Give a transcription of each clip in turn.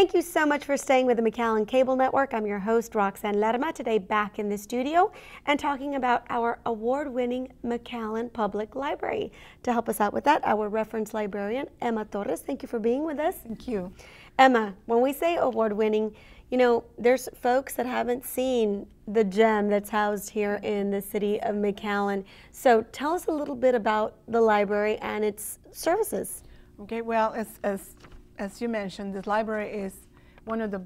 Thank you so much for staying with the McAllen Cable Network. I'm your host, Roxanne Lerma, today back in the studio and talking about our award-winning McAllen Public Library. To help us out with that, our reference librarian, Emma Torres. Thank you for being with us. Thank you. Emma, when we say award-winning, you know, there's folks that haven't seen the gem that's housed here in the city of McAllen. So tell us a little bit about the library and its services. Okay, well, as you mentioned, this library is one of the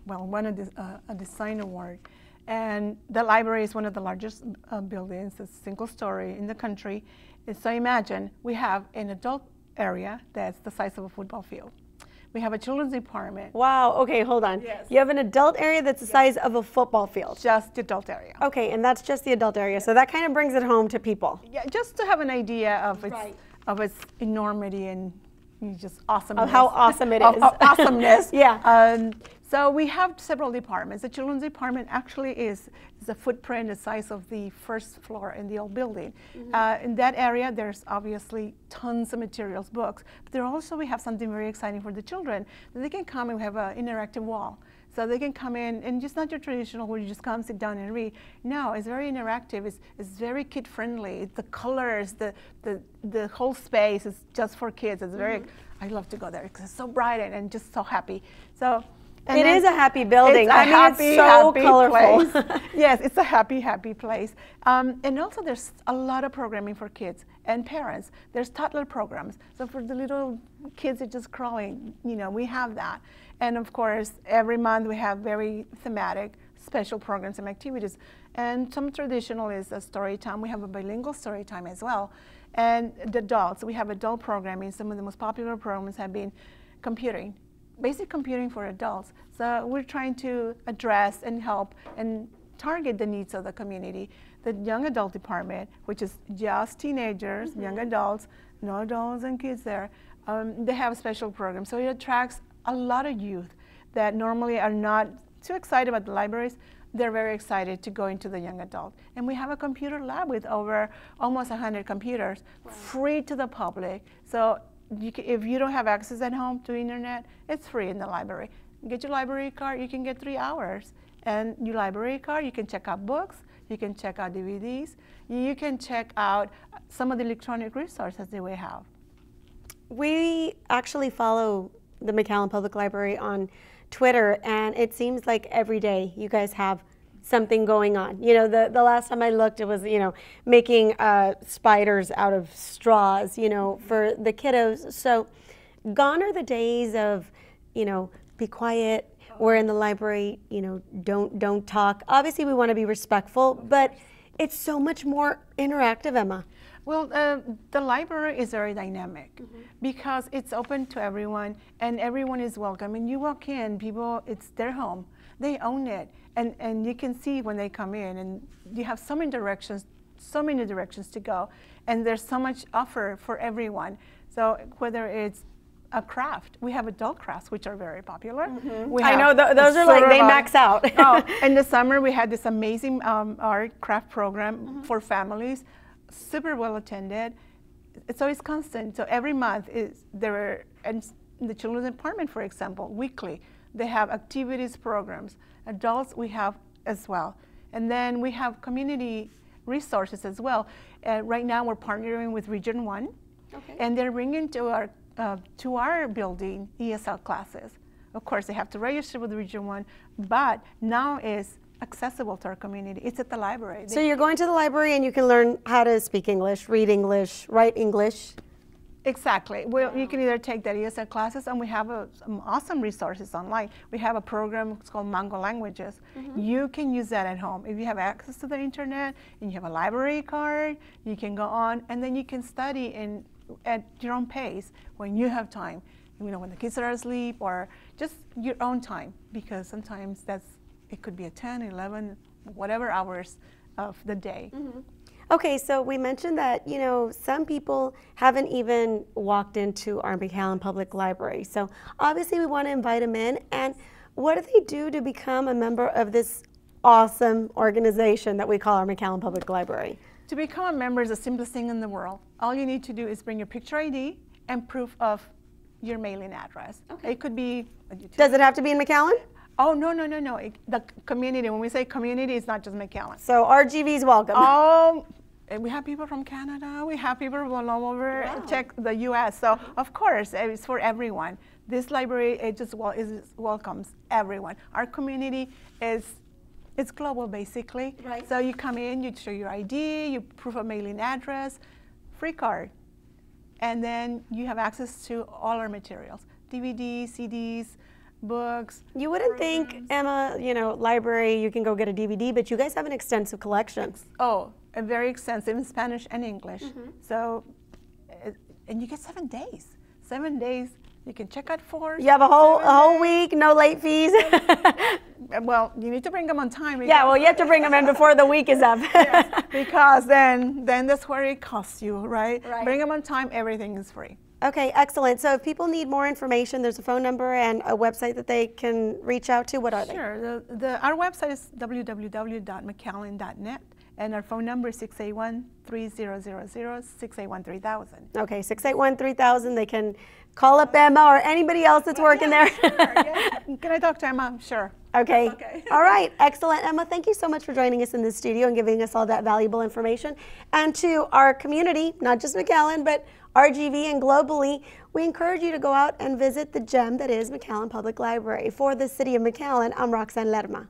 a design award, and the library is one of the largest buildings. It's a single story in the country. And so imagine we have an adult area that's the size of a football field. We have a children's department. Wow, okay, hold on. Yes. You have an adult area that's the size of a football field. Just the adult area. Okay, and that's just the adult area, so that kind of brings it home to people. Yeah, just to have an idea of its, Right. of its enormity and just awesomeness. Of how awesome it is. Of awesomeness. Yeah. So we have several departments. The children's department actually is a footprint the size of the first floor in the old building. Mm-hmm. In that area, there's obviously tons of materials, books, but there also we have something very exciting for the children. They can come and we have an interactive wall. So they can come in and just not your traditional where you just come, sit down and read. No, it's very interactive. It's very kid friendly. The colors, the whole space is just for kids. It's very, I love to go there because it's so bright and just so happy. So. It is a happy building. It's so colorful. Place. Yes, it's a happy place. And also there's a lot of programming for kids and parents. There's toddler programs. So for the little kids that just crawling, you know, we have that. And of course, every month we have very thematic special programs and activities. And some traditional is a story time. We have a bilingual story time as well. And the adults, we have adult programming. Some of the most popular programs have been computing. Basic computing for adults. So we're trying to address and help and target the needs of the community. The young adult department, which is just teenagers, young adults, no adults and kids there, they have special programs. So it attracts a lot of youth that normally are not too excited about the libraries. They're very excited to go into the young adult. And we have a computer lab with over almost 100 computers, free to the public. So if you don't have access at home to internet, it's free in the library. Get your library card, you can get 3 hours. And your library card, you can check out books, you can check out DVDs, you can check out some of the electronic resources that we have. We actually follow the McAllen Public Library on Twitter, and it seems like every day you guys have something going on. You know, the last time I looked, it was, you know, making spiders out of straws, you know, for the kiddos. So gone are the days of, you know, be quiet, we're in the library, you know, don't talk. Obviously we want to be respectful, but it's so much more interactive, Emma. Well, the library is very dynamic because it's open to everyone and everyone is welcome. And you walk in, people, it's their home. They own it, and you can see when they come in, and you have so many directions to go, and there's so much offer for everyone. So whether it's a craft, we have adult crafts, which are very popular. I know, those are like, they max out. In the summer, we had this amazing art craft program for families, super well attended. It's always constant, so every month and the children's department, for example, weekly, they have activities programs. Adults we have as well. And then we have community resources as well. Right now we're partnering with Region 1. Okay. And they're bringing to our building ESL classes. Of course, they have to register with Region 1, but now it's accessible to our community. It's at the library. So you're going to the library and you can learn how to speak English, read English, write English. Exactly. Well, you can either take that ESL classes, and we have some awesome resources online. We have a program, it's called Mango Languages. You can use that at home. If you have access to the internet and you have a library card, you can go on and then you can study at your own pace when you have time. You know, when the kids are asleep or just your own time, because sometimes it could be a 10, 11, whatever hours of the day. Okay, so we mentioned that, you know, some people haven't even walked into our McAllen Public Library. So obviously we want to invite them in. And what do they do to become a member of this awesome organization that we call our McAllen Public Library? To become a member is the simplest thing in the world. All you need to do is bring your picture ID and proof of your mailing address. Okay. It could be. Does it have to be in McAllen? Oh, no. The community, when we say community, it's not just McAllen. So RGV is welcome. Oh, we have people from Canada. We have people from all over check the U.S. So, of course, it's for everyone. This library, it welcomes everyone. Our community it's global, basically. Right. So you come in, you show your ID, you proof of mailing address, free card. And then you have access to all our materials, DVDs, CDs, books. You wouldn't think, Emma, library, you can go get a DVD, but you guys have an extensive collection. Oh, a very extensive in Spanish and English. So, and you get 7 days. 7 days, you can check out for. You have a whole week, no late fees. Well, you need to bring them on time. Yeah, well, you have to bring them in before the week is up. Yes, because then that's where it costs you, right? Right. Bring them on time, everything is free. Okay, excellent. So if people need more information, there's a phone number and a website that they can reach out to. What are they? Sure. Our website is www.mcallen.net, and our phone number is 681-3000-681-3000. Okay, 681-3000. They can call up Emma or anybody else that's working there. Sure, yeah. Can I talk to Emma? Sure. Okay. Okay. All right. Excellent. Emma, thank you so much for joining us in the studio and giving us all that valuable information. And to our community, not just McAllen, but RGV and globally, we encourage you to go out and visit the gem that is McAllen Public Library. For the City of McAllen, I'm Roxanne Lerma.